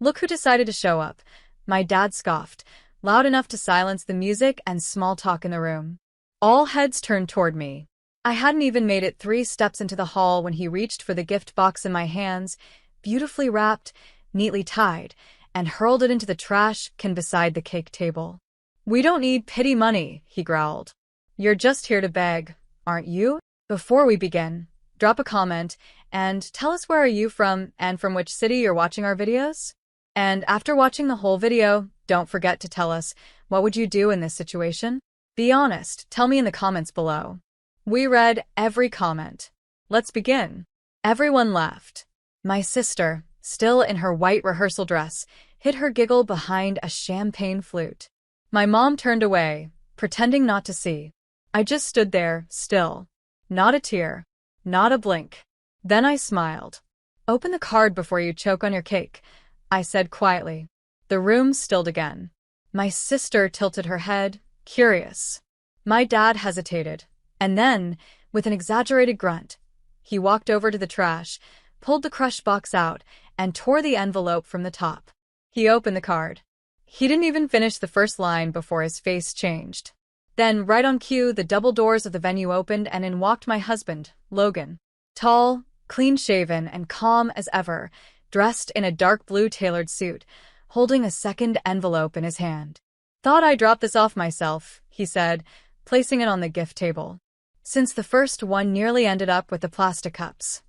Look who decided to show up. My dad scoffed, loud enough to silence the music and small talk in the room. All heads turned toward me. I hadn't even made it 3 steps into the hall when he reached for the gift box in my hands, beautifully wrapped, neatly tied, and hurled it into the trash can beside the cake table. "We don't need pity money," he growled. "You're just here to beg, aren't you? Before we begin, drop a comment and tell us where are you from and from which city you're watching our videos? And after watching the whole video, don't forget to tell us, what would you do in this situation? Be honest, tell me in the comments below." We read every comment. Let's begin. Everyone laughed. My sister, still in her white rehearsal dress, hid her giggle behind a champagne flute. My mom turned away, pretending not to see. I just stood there, still. Not a tear. Not a blink. Then I smiled. "Open the card before you choke on your cake," I said quietly. The room stilled again. My sister tilted her head, curious. My dad hesitated, and then, with an exaggerated grunt, he walked over to the trash, pulled the crush box out, and tore the envelope from the top. He opened the card. He didn't even finish the first line before his face changed. Then, right on cue, the double doors of the venue opened and in walked my husband, Logan. Tall, clean-shaven, and calm as ever, dressed in a dark blue tailored suit, holding a second envelope in his hand. "Thought I'd drop this off myself," he said, placing it on the gift table, since the first one nearly ended up with the plastic cups.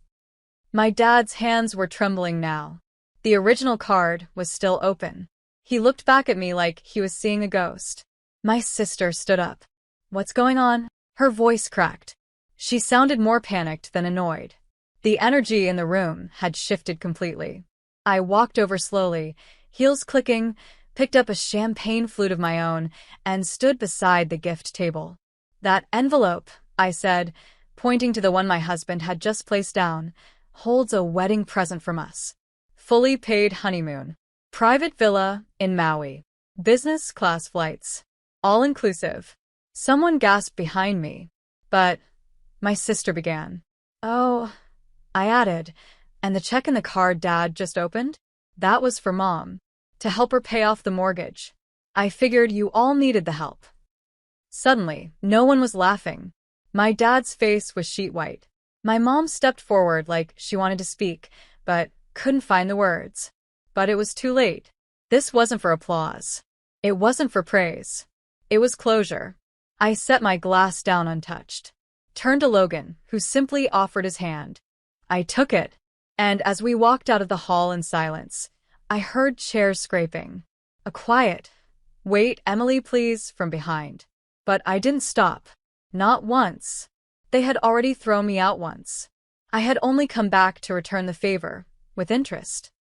My dad's hands were trembling now. The original card was still open. He looked back at me like he was seeing a ghost. My sister stood up. "What's going on?" Her voice cracked. She sounded more panicked than annoyed. The energy in the room had shifted completely. I walked over slowly, heels clicking, picked up a champagne flute of my own, and stood beside the gift table. "That envelope," I said, pointing to the one my husband had just placed down, "holds a wedding present from us. Fully paid honeymoon. Private villa in Maui. Business class flights. All inclusive." Someone gasped behind me. "But," my sister began. "Oh," I added, "and the check in the card Dad just opened? That was for Mom. To help her pay off the mortgage. I figured you all needed the help." Suddenly, no one was laughing. My dad's face was sheet white. My mom stepped forward like she wanted to speak, but couldn't find the words. But it was too late. This wasn't for applause. It wasn't for praise. It was closure. I set my glass down untouched. Turned to Logan, who simply offered his hand. I took it, and as we walked out of the hall in silence, I heard chairs scraping. A quiet, "Wait, Emily, please," from behind. But I didn't stop. Not once. They had already thrown me out once. I had only come back to return the favor, with interest.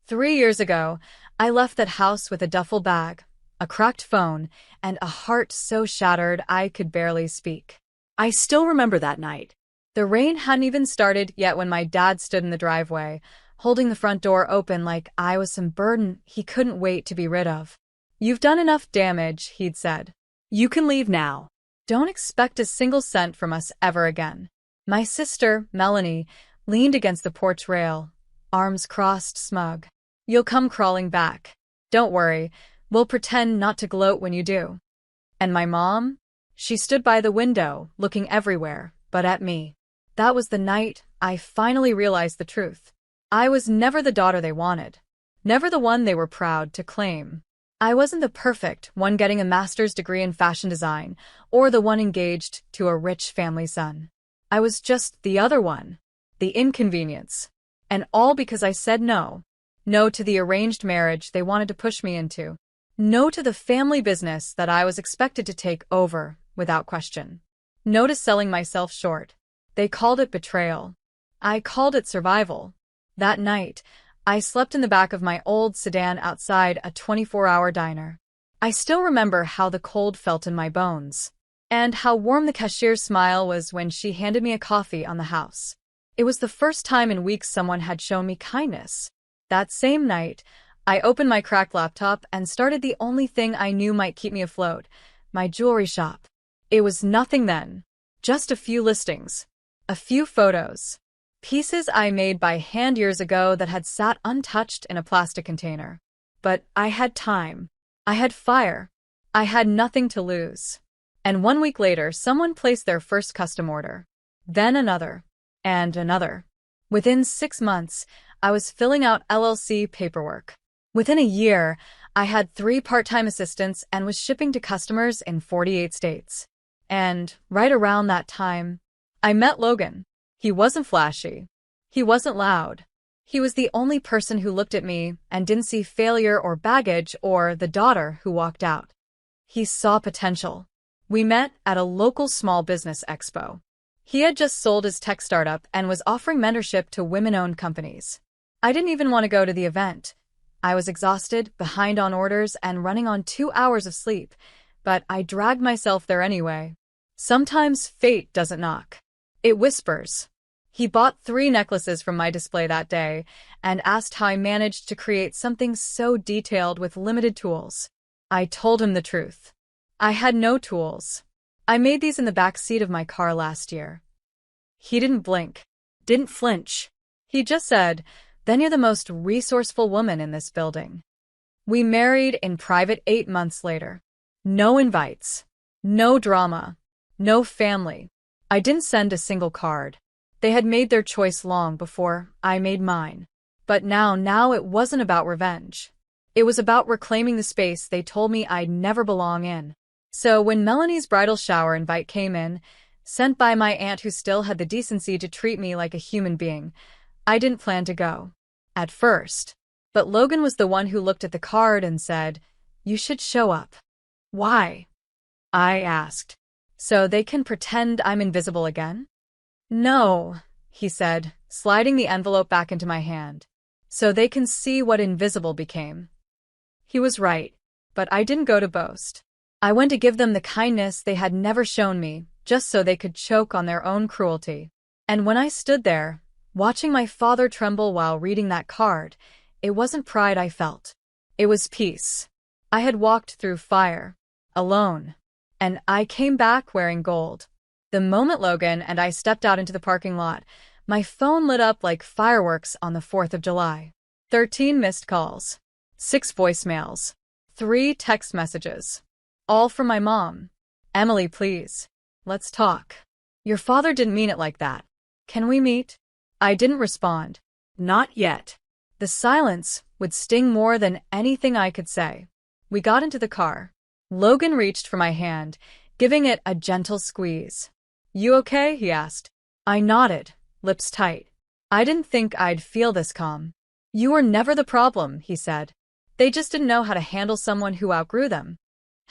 3 years ago, I left that house with a duffel bag, a cracked phone, and a heart so shattered I could barely speak. I still remember that night. The rain hadn't even started yet when my dad stood in the driveway, holding the front door open like I was some burden he couldn't wait to be rid of. "You've done enough damage," he'd said. "You can leave now. Don't expect a single cent from us ever again." My sister, Melanie, leaned against the porch rail, arms crossed, smug. "You'll come crawling back. Don't worry, we'll pretend not to gloat when you do." And my mom? She stood by the window, looking everywhere, but at me. That was the night I finally realized the truth. I was never the daughter they wanted. Never the one they were proud to claim. I wasn't the perfect one getting a master's degree in fashion design, or the one engaged to a rich family son. I was just the other one. The inconvenience. And all because I said no. No to the arranged marriage they wanted to push me into. No to the family business that I was expected to take over without question. No to selling myself short. They called it betrayal. I called it survival. That night, I slept in the back of my old sedan outside a 24-hour diner. I still remember how the cold felt in my bones, and how warm the cashier's smile was when she handed me a coffee on the house. It was the first time in weeks someone had shown me kindness. That same night, I opened my cracked laptop and started the only thing I knew might keep me afloat, my jewelry shop. It was nothing then. Just a few listings. A few photos. Pieces I made by hand years ago that had sat untouched in a plastic container. But I had time. I had fire. I had nothing to lose. And 1 week later, someone placed their first custom order. Then another. And another. Within 6 months, I was filling out LLC paperwork. Within a year, I had 3 part-time assistants and was shipping to customers in 48 states. And right around that time, I met Logan. He wasn't flashy. He wasn't loud. He was the only person who looked at me and didn't see failure or baggage or the daughter who walked out. He saw potential. We met at a local small business expo. He had just sold his tech startup and was offering mentorship to women-owned companies. I didn't even want to go to the event. I was exhausted, behind on orders, and running on 2 hours of sleep, but I dragged myself there anyway. Sometimes fate doesn't knock. It whispers. He bought 3 necklaces from my display that day and asked how I managed to create something so detailed with limited tools. I told him the truth. I had no tools. I made these in the back seat of my car last year. He didn't blink, didn't flinch. He just said, "Then you're the most resourceful woman in this building." We married in private 8 months later. No invites. No drama. No family. I didn't send a single card. They had made their choice long before I made mine. But now it wasn't about revenge. It was about reclaiming the space they told me I'd never belong in. So when Melanie's bridal shower invite came in, sent by my aunt who still had the decency to treat me like a human being, I didn't plan to go. At first. But Logan was the one who looked at the card and said, "You should show up." "Why?" I asked. "So they can pretend I'm invisible again?" "No," he said, sliding the envelope back into my hand. "So they can see what invisible became." He was right, but I didn't go to boast. I went to give them the kindness they had never shown me, just so they could choke on their own cruelty. And when I stood there, watching my father tremble while reading that card, it wasn't pride I felt. It was peace. I had walked through fire, alone, and I came back wearing gold. The moment Logan and I stepped out into the parking lot, my phone lit up like fireworks on the 4th of July. 13 missed calls, 6 voicemails, 3 text messages. All from my mom. "Emily, please. Let's talk. Your father didn't mean it like that. Can we meet?" I didn't respond. Not yet. The silence would sting more than anything I could say. We got into the car. Logan reached for my hand, giving it a gentle squeeze. "You okay?" he asked. I nodded, lips tight. I didn't think I'd feel this calm. "You were never the problem," he said. "They just didn't know how to handle someone who outgrew them."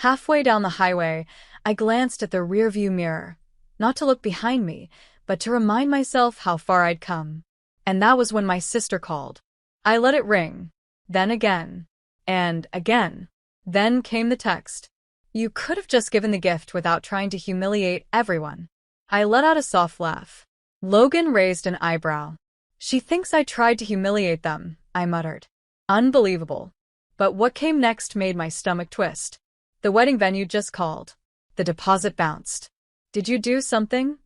Halfway down the highway, I glanced at the rearview mirror, not to look behind me, but to remind myself how far I'd come. And that was when my sister called. I let it ring, then again, and again. Then came the text. "You could have just given the gift without trying to humiliate everyone." I let out a soft laugh. Logan raised an eyebrow. "She thinks I tried to humiliate them," I muttered. Unbelievable. But what came next made my stomach twist. The wedding venue just called. The deposit bounced. "Did you do something?"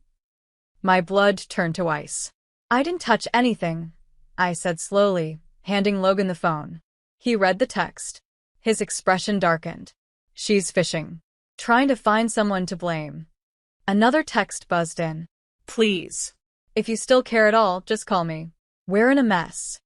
My blood turned to ice. "I didn't touch anything," I said slowly, handing Logan the phone. He read the text. His expression darkened. "She's fishing. Trying to find someone to blame." Another text buzzed in. "Please. If you still care at all, just call me. We're in a mess."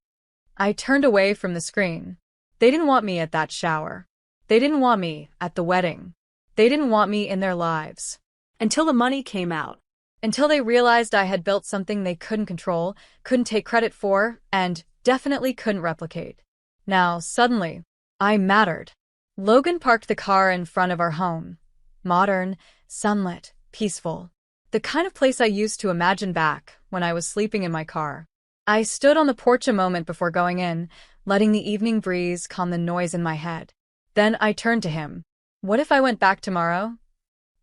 I turned away from the screen. They didn't want me at that shower. They didn't want me at the wedding. They didn't want me in their lives. Until the money came out. Until they realized I had built something they couldn't control, couldn't take credit for, and definitely couldn't replicate. Now, suddenly, I mattered. Logan parked the car in front of our home. Modern, sunlit, peaceful. The kind of place I used to imagine back when I was sleeping in my car. I stood on the porch a moment before going in, letting the evening breeze calm the noise in my head. Then I turned to him. "What if I went back tomorrow?"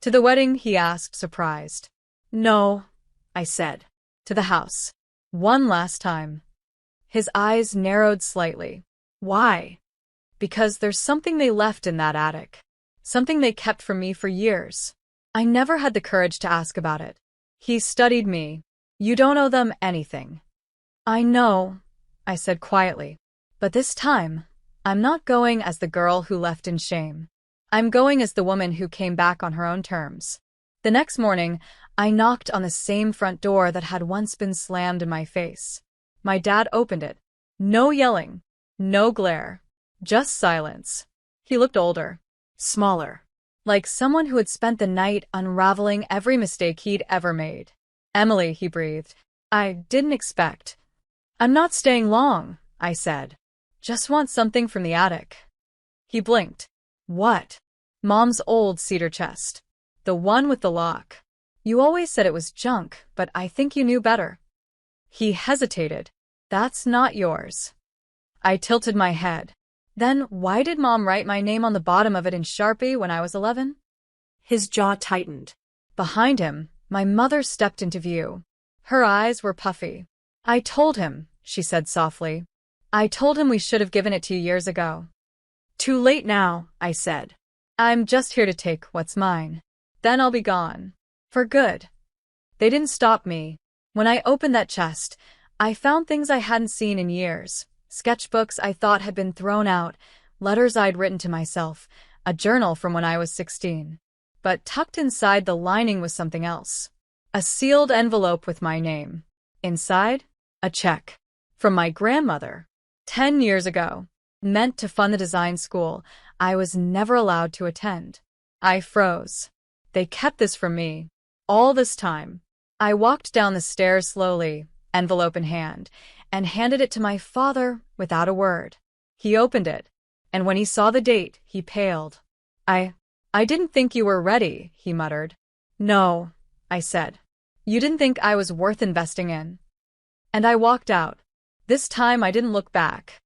"To the wedding?" he asked, surprised. "No," I said. "To the house. One last time." His eyes narrowed slightly. "Why?" "Because there's something they left in that attic. Something they kept from me for years. I never had the courage to ask about it." He studied me. You don't owe them anything. I know, I said quietly. But this time, I'm not going as the girl who left in shame. I'm going as the woman who came back on her own terms. The next morning, I knocked on the same front door that had once been slammed in my face. My dad opened it. No yelling, no glare, just silence. He looked older, smaller, like someone who had spent the night unraveling every mistake he'd ever made. Emily, he breathed. I didn't expect. I'm not staying long, I said. Just want something from the attic. He blinked. What? Mom's old cedar chest. The one with the lock. You always said it was junk, but I think you knew better. He hesitated. That's not yours. I tilted my head. Then why did Mom write my name on the bottom of it in Sharpie when I was 11? His jaw tightened. Behind him, my mother stepped into view. Her eyes were puffy. I told him, she said softly. I told him we should have given it to you years ago. Too late now, I said. I'm just here to take what's mine. Then I'll be gone. For good. They didn't stop me. When I opened that chest, I found things I hadn't seen in years. Sketchbooks I thought had been thrown out, letters I'd written to myself, a journal from when I was 16. But tucked inside the lining was something else. A sealed envelope with my name. Inside, a check. From my grandmother. 10 years ago. Meant to fund the design school I was never allowed to attend. I froze. They kept this from me. All this time. I walked down the stairs slowly, envelope in hand, and handed it to my father without a word. He opened it, and when he saw the date, he paled. I didn't think you were ready, he muttered. No, I said. You didn't think I was worth investing in. And I walked out. This time I didn't look back.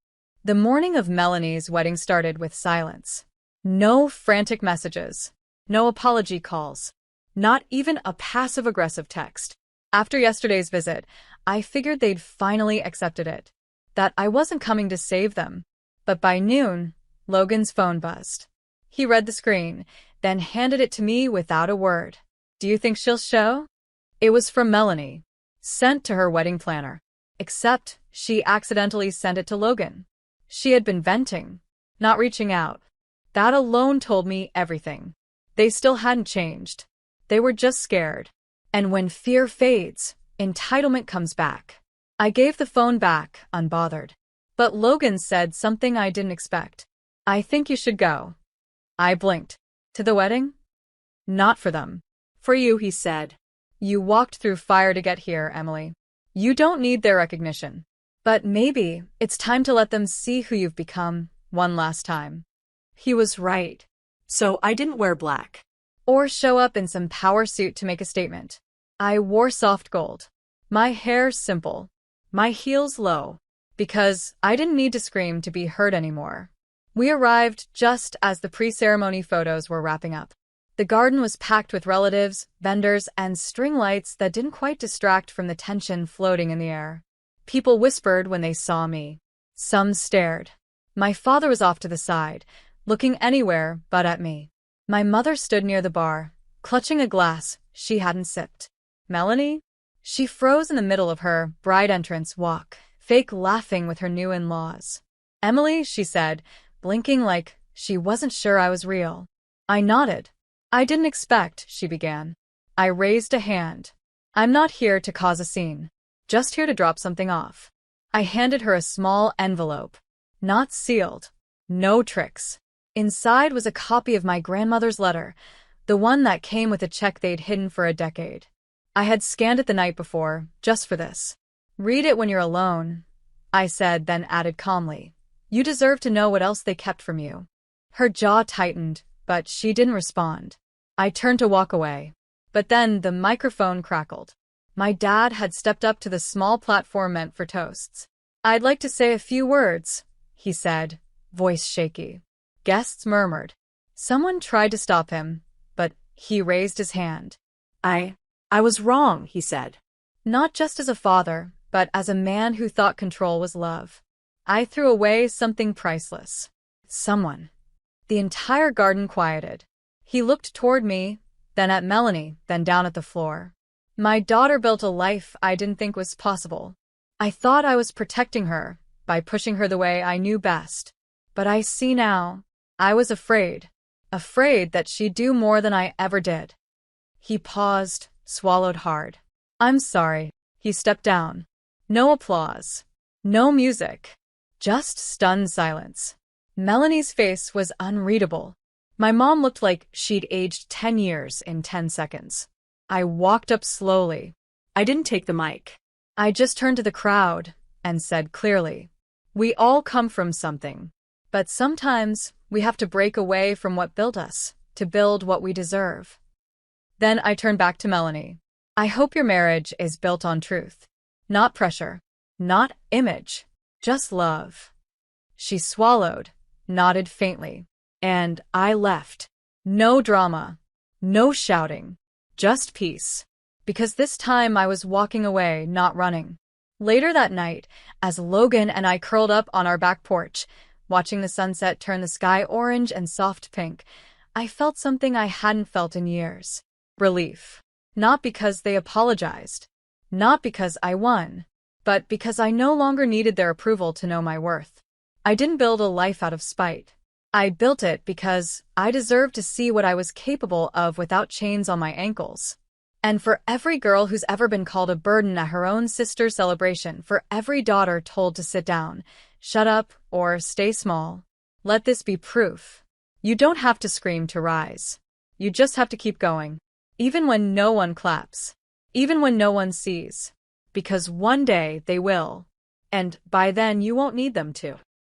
The morning of Melanie's wedding started with silence. No frantic messages. No apology calls. Not even a passive-aggressive text. After yesterday's visit, I figured they'd finally accepted it. That I wasn't coming to save them. But by noon, Logan's phone buzzed. He read the screen, then handed it to me without a word. Do you think she'll show? It was from Melanie. Sent to her wedding planner. Except she accidentally sent it to Logan. She had been venting, not reaching out. That alone told me everything. They still hadn't changed. They were just scared. And when fear fades, entitlement comes back. I gave the phone back, unbothered. But Logan said something I didn't expect. I think you should go. I blinked. To the wedding? Not for them. For you, he said. You walked through fire to get here, Emily. You don't need their recognition. But maybe it's time to let them see who you've become one last time. He was right. So I didn't wear black. Or show up in some power suit to make a statement. I wore soft gold. My hair simple. My heels low. Because I didn't need to scream to be heard anymore. We arrived just as the pre-ceremony photos were wrapping up. The garden was packed with relatives, vendors, and string lights that didn't quite distract from the tension floating in the air. People whispered when they saw me. Some stared. My father was off to the side, looking anywhere but at me. My mother stood near the bar, clutching a glass she hadn't sipped. Melanie? She froze in the middle of her bride entrance walk, fake laughing with her new in-laws. Emily, she said, blinking like she wasn't sure I was real. I nodded. I didn't expect, she began. I raised a hand. I'm not here to cause a scene. Just here to drop something off. I handed her a small envelope. Not sealed. No tricks. Inside was a copy of my grandmother's letter, the one that came with a check they'd hidden for a decade. I had scanned it the night before, just for this. Read it when you're alone, I said, then added calmly. You deserve to know what else they kept from you. Her jaw tightened, but she didn't respond. I turned to walk away. But then the microphone crackled. My dad had stepped up to the small platform meant for toasts. I'd like to say a few words, he said, voice shaky. Guests murmured. Someone tried to stop him, but he raised his hand. I was wrong, he said. Not just as a father, but as a man who thought control was love. I threw away something priceless. Someone. The entire garden quieted. He looked toward me, then at Melanie, then down at the floor. My daughter built a life I didn't think was possible. I thought I was protecting her by pushing her the way I knew best. But I see now. I was afraid. Afraid that she'd do more than I ever did. He paused, swallowed hard. I'm sorry. He stepped down. No applause. No music. Just stunned silence. Melanie's face was unreadable. My mom looked like she'd aged 10 years in 10 seconds. I walked up slowly. I didn't take the mic. I just turned to the crowd and said clearly, we all come from something. But sometimes we have to break away from what built us to build what we deserve. Then I turned back to Melanie. I hope your marriage is built on truth. Not pressure. Not image. Just love. She swallowed, nodded faintly, and I left. No drama. No shouting. Just peace. Because this time I was walking away, not running. Later that night, as Logan and I curled up on our back porch, watching the sunset turn the sky orange and soft pink, I felt something I hadn't felt in years. Relief. Not because they apologized. Not because I won. But because I no longer needed their approval to know my worth. I didn't build a life out of spite. I built it because I deserved to see what I was capable of without chains on my ankles. And for every girl who's ever been called a burden at her own sister's celebration, for every daughter told to sit down, shut up, or stay small, let this be proof. You don't have to scream to rise. You just have to keep going. Even when no one claps. Even when no one sees. Because one day they will. And by then you won't need them to.